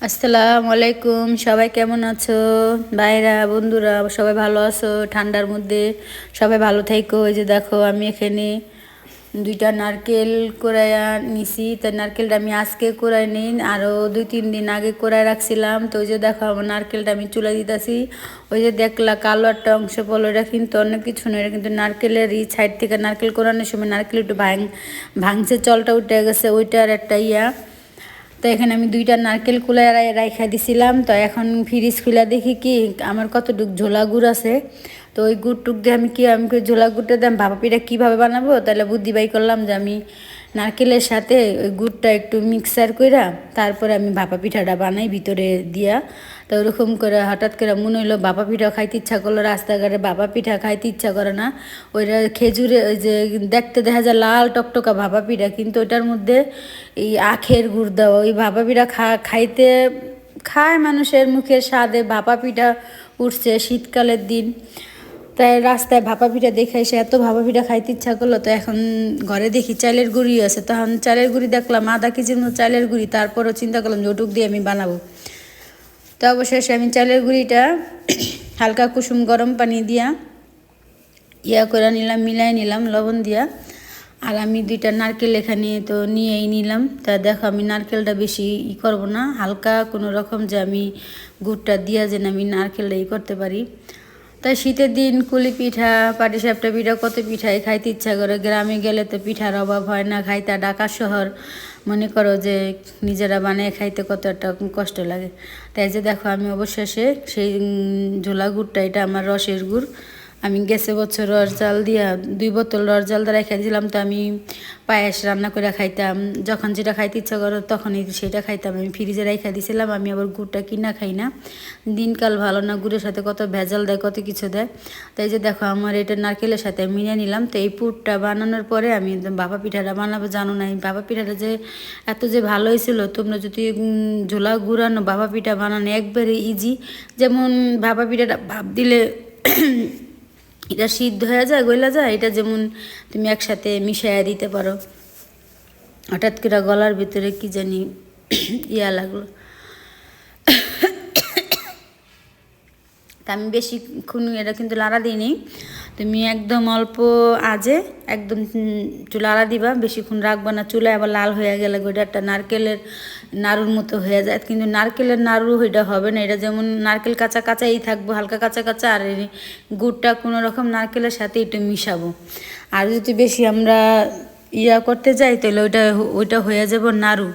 আসসালামু আলাইকুম, সবাই কেমন আছো? ভাইরা বন্ধুরা সবাই ভালো আছো? ঠান্ডার মধ্যে সবাই ভালো থাইকো। এই যে দেখো আমি এখানে দুইটা নারকেল কোরাইয়া নিছি। তো নারকেলটা আমি আজকে কোরাই নিন, আরও 2-3 দিন আগে কোরাই রাখছিলাম। তো ওই যে দেখো আমার নারকেলটা আমি চুলা দিতেছি। ওই যে দেখলা কালো একটা অংশ বলো, এটা কিন্তু অন্য কিছু নয়, এটা কিন্তু নারকেলের সাইড থেকে নারকেল কোরানোর সময় নারকেল একটু ভাঙছে, চলটা উঠে গেছে, ওইটার একটা তো এখানে আমি দুইটা নারকেল কুলায় রাইখা দিছিলাম। তো এখন ফ্রিজ খুলে দেখি কি আমার কতটুক ঝোলা গুড় আছে। তো ওই গুড়টুক দিয়ে আমি ঝোলা গুড়টা দিয়ে ভাপা পিঠা কীভাবে বানাবো, তাহলে বুদ্ধি বাই করলাম যে আমি নারকেলের সাথে ওই গুড়টা একটু মিক্সার কইরা তারপরে আমি ভাপা পিঠাটা বানাই ভিতরে দিয়া। তো ওরকম করে হঠাৎ করে মনে হইলো ভাপা পিঠা খাইতে ইচ্ছা করলো, রাস্তাঘাটে ভাপা পিঠা খাইতে ইচ্ছা করে না। ওইটা খেজুরে ওই যে দেখতে দেখা যায় লাল টকটকা ভাপা পিঠা, কিন্তু ওইটার মধ্যে এই আখের গুড় দেওয়া। ওই ভাপা পিঠা খাইতে খায় মানুষের মুখের স্বাদে ভাপা পিঠা উঠছে শীতকালের দিন। তাই রাস্তায় ভাপা পিঠা দেখে এসে এত ভাপা পিঠা খাইতে ইচ্ছা করলো। তো এখন ঘরে দেখি চালের গুঁড়ি আছে, তখন চালের গুঁড়ি দেখলাম আধা কেজির মতো চালের গুঁড়ি। তারপরও চিন্তা করলাম যে ওটুক দিয়ে আমি বানাবো। তো অবশেষে আমি চালের গুঁড়িটা হালকা কুসুম গরম পানি দিয়া করে নিলাম, মিলাই নিলাম লবণ দিয়া। আর আমি দুইটা নারকেল এখানে তো নিয়েই নিলাম। তা দেখো আমি নারকেলটা বেশি করব না, হালকা কোনো রকম যে আমি গুড়টা দিয়া যেন আমি নারকেলটা করতে পারি। তাই শীতের দিন কুলি পিঠা, পাটিসাপটা পিঠা, কত পিঠাই খাইতে ইচ্ছা করে। গ্রামে গেলে তো পিঠার অভাব হয় না, খাইতে। ঢাকা শহর মনে করো যে নিজেরা বানিয়ে খাইতে কত একটা কষ্ট লাগে। তাই যে দেখো আমি অবশেষে সেই ঝোলা গুড়টা, এটা আমার রসের গুড়, আমি গেছে বছর রস জাল দিয়া 2 বোতল রস জাল দিয়ে রেখে দিলাম। তো আমি পায়েস রান্না করে খাইতাম, যখন যেটা খাইতে ইচ্ছা করো তখনই সেটা খাইতাম। আমি ফ্রিজে রেখে দিয়েছিলাম। আমি আবার গুড়টা কিনা খাই না, দিনকাল ভালো না, গুড়ের সাথে কত ভেজাল দেয়, কত কিছু দেয়। তাই যে দেখো আমার এটা নারকেলের সাথে মিলিয়ে নিলাম। তো এই পুরটা বানানোর পরে আমি ভাপা পিঠাটা বানাবো। জানো না এই ভাপা পিঠাটা যে এত যে ভালো হয়েছিল। তোমরা যদি ঝোলা গুড়ানো ভাপা পিঠা বানানো একবারে ইজি। যেমন ভাপা পিঠাটা ভাপ দিলে এটা সিদ্ধ হয়ে যায়, গলা যায়, এটা যেমন তুমি একসাথে মিশাইয়া দিতে পারো। হঠাৎ করে গলার ভিতরে কি জানি লাগলো। তা আমি বেশিক্ষণ এটা কিন্তু লাড়া দিইনি। তুমি একদম অল্প আজে একদম একটু লাড়া দিবা, বেশিক্ষণ রাখবা না। চুলায় আবার লাল হয়ে গেলে ওইটা একটা নারকেলের নাড়ুর মতো হয়ে যায়, কিন্তু নারকেলের নাড়ু ওইটা হবে না। এটা যেমন নারকেল কাঁচা কাঁচাই থাকবো, হালকা কাঁচা কাঁচা। আর গুড়টা কোনো রকম নারকেলের সাথে একটু মিশাবো। আর যদি বেশি আমরা করতে যাই তাহলে ওইটা হয়ে যাবো নাড়ু।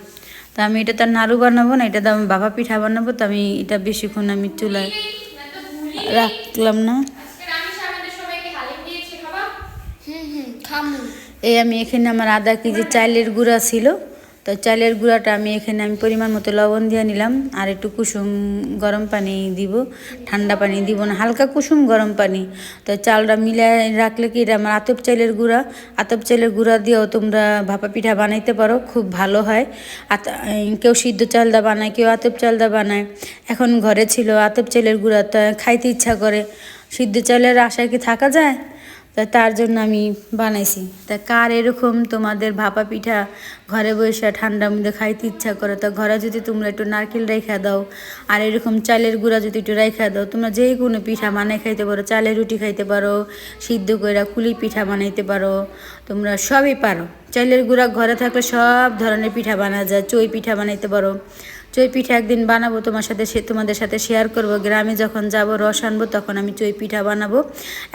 তা আমি এটা তার নাড়ু বানাবো না, এটা তো আমি ভাপা পিঠা বানাবো। তো আমি এটা বেশিক্ষণ আমি চুলায় রাখলাম না। এই আমি এখানে আমার আধা কেজি চালের গুঁড়া ছিল। তো চালের গুঁড়াটা আমি পরিমাণ মতো লবণ দিয়ে নিলাম। আর একটু কুসুম গরম পানি দিব, ঠান্ডা পানি দিব না, হালকা কুসুম গরম পানি। তো চালটা মিলাই রাখলে কি এটা আমার আতপ চালের গুঁড়া। আতপ চালের গুঁড়া দিয়েও তোমরা ভাপা পিঠা বানাইতে পারো, খুব ভালো হয়। কেউ সিদ্ধ চালদা বানায়, কেউ আতপ চালদা বানায়। এখন ঘরে ছিল আতপ চালের গুঁড়া, তা খাইতে ইচ্ছা করে, সিদ্ধ চালের আশায় কি থাকা যায়? তা তার জন্য আমি বানাইছি। তা কার এরকম তোমাদের ভাপা পিঠা ঘরে বসে ঠান্ডার মধ্যে খাইতে ইচ্ছা করে, তা ঘরে যদি তোমরা একটু নারকেল রেখা দাও আর এরকম চালের গুঁড়া যদি একটু রেখা দাও, তোমরা যে কোনো পিঠা বানাই খাইতে পারো। চালের রুটি খাইতে পারো, সিদ্ধ কইরা কুলি পিঠা বানাইতে পারো, তোমরা সবই পারো। চালের গুঁড়া ঘরে থাকলে সব ধরনের পিঠা বানা যায়। চই পিঠা বানাইতে পারো। চই পিঠা একদিন বানাবো তোমাদের সাথে শেয়ার করব। গ্রামে যখন যাব রস আনবো তখন আমি চই পিঠা বানাবো।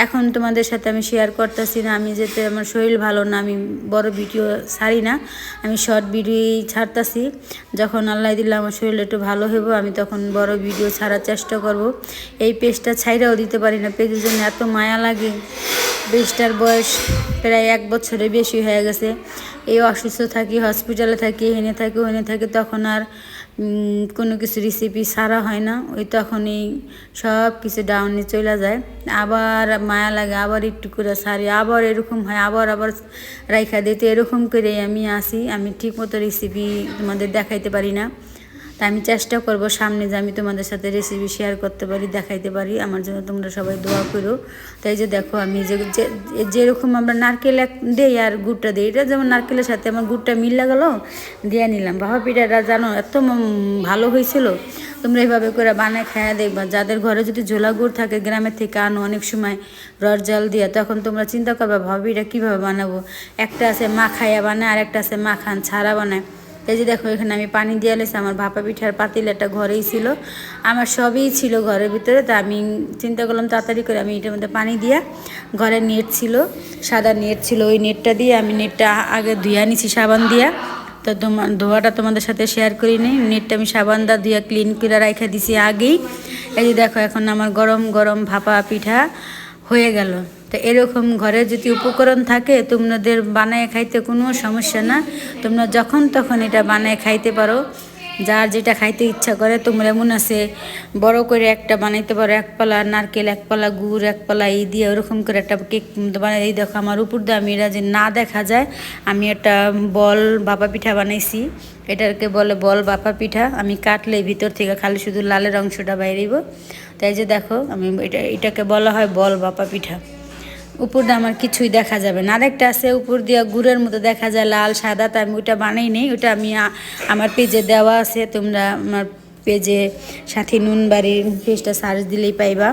এখন তোমাদের সাথে আমি শেয়ার করতেছি না, আমি যেতে আমার শরীর ভালো না, আমি বড় ভিডিও ছাড়ি না, আমি শর্ট ভিডিও ছাড়তেছি। যখন আল্লাহ দিলে আমার শরীর একটু ভালো হইব আমি তখন বড় ভিডিও ছাড়ার চেষ্টা করব। এই পেজটা ছাইড়াও দিতে পারি না, পেজের জন্য এত মায়া লাগে। পেজটার বয়স প্রায় 1 বছরের বেশি হয়ে গেছে। এই অসুস্থ থাকি, হসপিটালে থাকি, হেনে থাকি, তখন আর কোনো কিছু রেসিপি ছাড়া হয় না। ওই তখনই সব কিছু ডাউনে চলে যায়। আবার মায়া লাগে, আবার একটু করে ছাড়ি, আবার এরকম হয়, আবার রাইখা দিতে। এরকম করে আমি আসি, আমি ঠিক মতো রেসিপি তোমাদের দেখাইতে পারি না। তা আমি চেষ্টা করব সামনে যে আমি তোমাদের সাথে রেসিপি শেয়ার করতে পারি, দেখাইতে পারি। আমার জন্য তোমরা সবাই দোয়া করো। তাই যে দেখো আমি যেরকম আমরা নারকেল দেই আর গুড়টা দিই, এটা যেমন নারকেলের সাথে আমার গুড়টা মিল গেল, দিয়ে নিলাম। ভাপা পিঠাটা জানো এত ভালো হয়েছিল। তোমরা এইভাবে করে বানায় খাইয়া দেখবা। যাদের ঘরে যদি ঝোলা গুড় থাকে, গ্রামের থেকে আনো অনেক সময় রস জাল দিয়ে, তখন তোমরা চিন্তা করবা ভাপা পিঠা কীভাবে বানাবো। একটা আছে মাখাইয়া বানায় আর একটা আছে মাখান ছাড়া বানায়। এই যে দেখো এখানে আমি পানি দিয়ে লেছি। আমার ভাপা পিঠার পাতিলটা ঘরেই ছিল, আমার সবই ছিল ঘরের ভিতরে। তা আমি চিন্তা করলাম তাড়াতাড়ি করে আমি এটার মধ্যে পানি দিয়া, ঘরে নেট ছিল, সাদা নেট ছিল, ওই নেটটা দিয়ে আমি নেটটা আগে ধুয়ে নিছি সাবান দিয়া। তো ধোয়াটা তোমাদের সাথে শেয়ার করি নি। নেটটা আমি সাবান দা দিয়ে ক্লিন করে রাখা দিছি আগেই। এই যে দেখো এখন আমার গরম গরম ভাপা পিঠা হয়ে গেল। তো এরকম ঘরে যদি উপকরণ থাকে তোমাদের বানায় খাইতে কোনো সমস্যা না। তোমরা যখন তখন এটা বানায় খাইতে পারো, যার যেটা খাইতে ইচ্ছা করে। তোমরা এমন আছে বড় করে একটা বানাইতে পারো, এক পালা নারকেল, এক পালা গুড়, এক পালা এই দিয়ে ওরকম করে একটা কেক বানাই। এই দেখো আমার উপর দিয়ে আমি এটা যে না দেখা যায়, আমি একটা বল ভাপা পিঠা বানাইছি। এটাকে বলে বল ভাপা পিঠা। আমি কাটলে ভিতর থেকে খালি শুধু লালের অংশটা বাইরেব। তাই যে দেখো আমি এটাকে বলা হয় বল ভাপা পিঠা। উপর দিয়ে আমার কিছুই দেখা যাবে না। আরেকটা আছে উপর দিয়ে গুড়ের মতো দেখা যায় লাল সাদা, তা আমি ওইটা বানাই নেই। ওইটা আমি আমার পেজে দেওয়া আছে, তোমরা আমার পেজে সাথী নুনবাড়ির পেজটা সার্চ দিলেই পাইবা।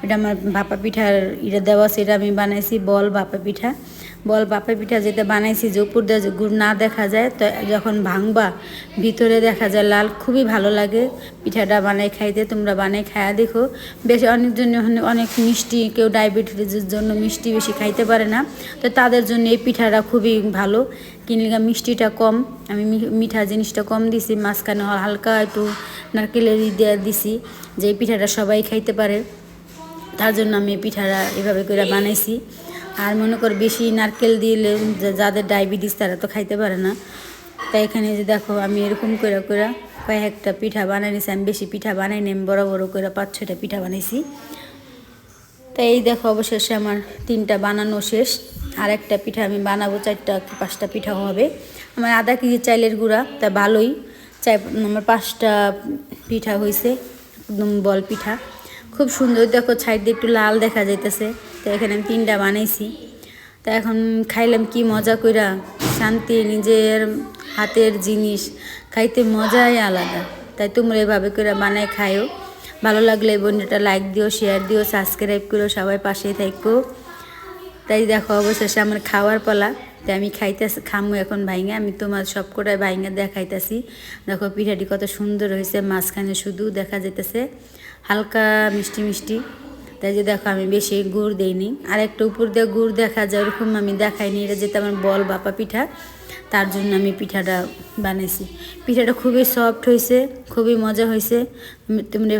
এটা আমার ভাপা পিঠার এটা দেওয়া আছে, এটা আমি বানাইছি বল ভাপা পিঠা। বল ভাপা পিঠা যেটা বানাইছি যে উপর দিয়ে গুড় না দেখা যায়, তো যখন ভাঙবা ভিতরে দেখা যায় লাল, খুবই ভালো লাগে পিঠাটা বানাই খাইতে। তোমরা বানাই খাইয়া দেখো। বেশ অনেকজন অনেক মিষ্টি, কেউ ডায়াবেটিসের জন্য মিষ্টি বেশি খাইতে পারে না, তো তাদের জন্য এই পিঠাটা খুবই ভালো। কিনলে মিষ্টিটা কম, আমি মিঠা জিনিসটা কম দিছি, মাঝখানে হালকা একটু নারকেলের দেওয়া দিছি, যে এই পিঠাটা সবাই খাইতে পারে। তার জন্য আমি এই পিঠাটা এভাবে করে বানাইছি। আর মনে কর বেশি নারকেল দিলে যাদের ডায়াবেটিস তারা তো খাইতে পারে না। তাই এখানে যে দেখো আমি এরকম করে কয়েকটা পিঠা বানাই নিয়েছি। আমি বেশি পিঠা বানাই নি, আমি বড় বড় করে 5-6টা পিঠা বানাইছি। তাই এই দেখো অবশেষে আমার 3টা বানানো শেষ। আর একটা পিঠা আমি বানাবো, 4টা-5টা পিঠা হবে। আমার আধা কেজি চাইলের গুঁড়া, তা ভালোই আমার 5টা পিঠা হয়েছে, একদম বল পিঠা খুব সুন্দর। দেখো সাইড দিয়ে একটু লাল দেখা যাইতেছে। তো এখানে আমি 3টা বানাইছি। তা এখন খাইলাম কি মজা কইরা, শান্তি। নিজের হাতের জিনিস খাইতে মজাই আলাদা। তাই তোমরা এভাবে করে বানাই খাইও। ভালো লাগলে বোনটা লাইক দিও, শেয়ার দিও, সাবস্ক্রাইব করো, সবাই পাশে থাকো। তাই দেখো অবশেষে আমার খাওয়ার পালা। তাই আমি খামু এখন ভাইঙ্গা। আমি তোমার সব কটাই ভাইঙ্গা দেখাইতেছি। দেখো পিঠাটি কত সুন্দর হয়েছে, মাঝখানে শুধু দেখা যেতেছে হালকা মিষ্টি মিষ্টি। তাই যে দেখো আমি বেশি গুড় দিইনি, আর একটা উপর দিয়ে গুড় দেখা যায় ওরকম আমি দেখাইনি। এটা যেটা আমার বল ভাপা পিঠা, তার জন্য আমি পিঠাটা বানাইছি। পিঠাটা খুবই সফট হয়েছে, খুবই মজা হয়েছে। তোমরা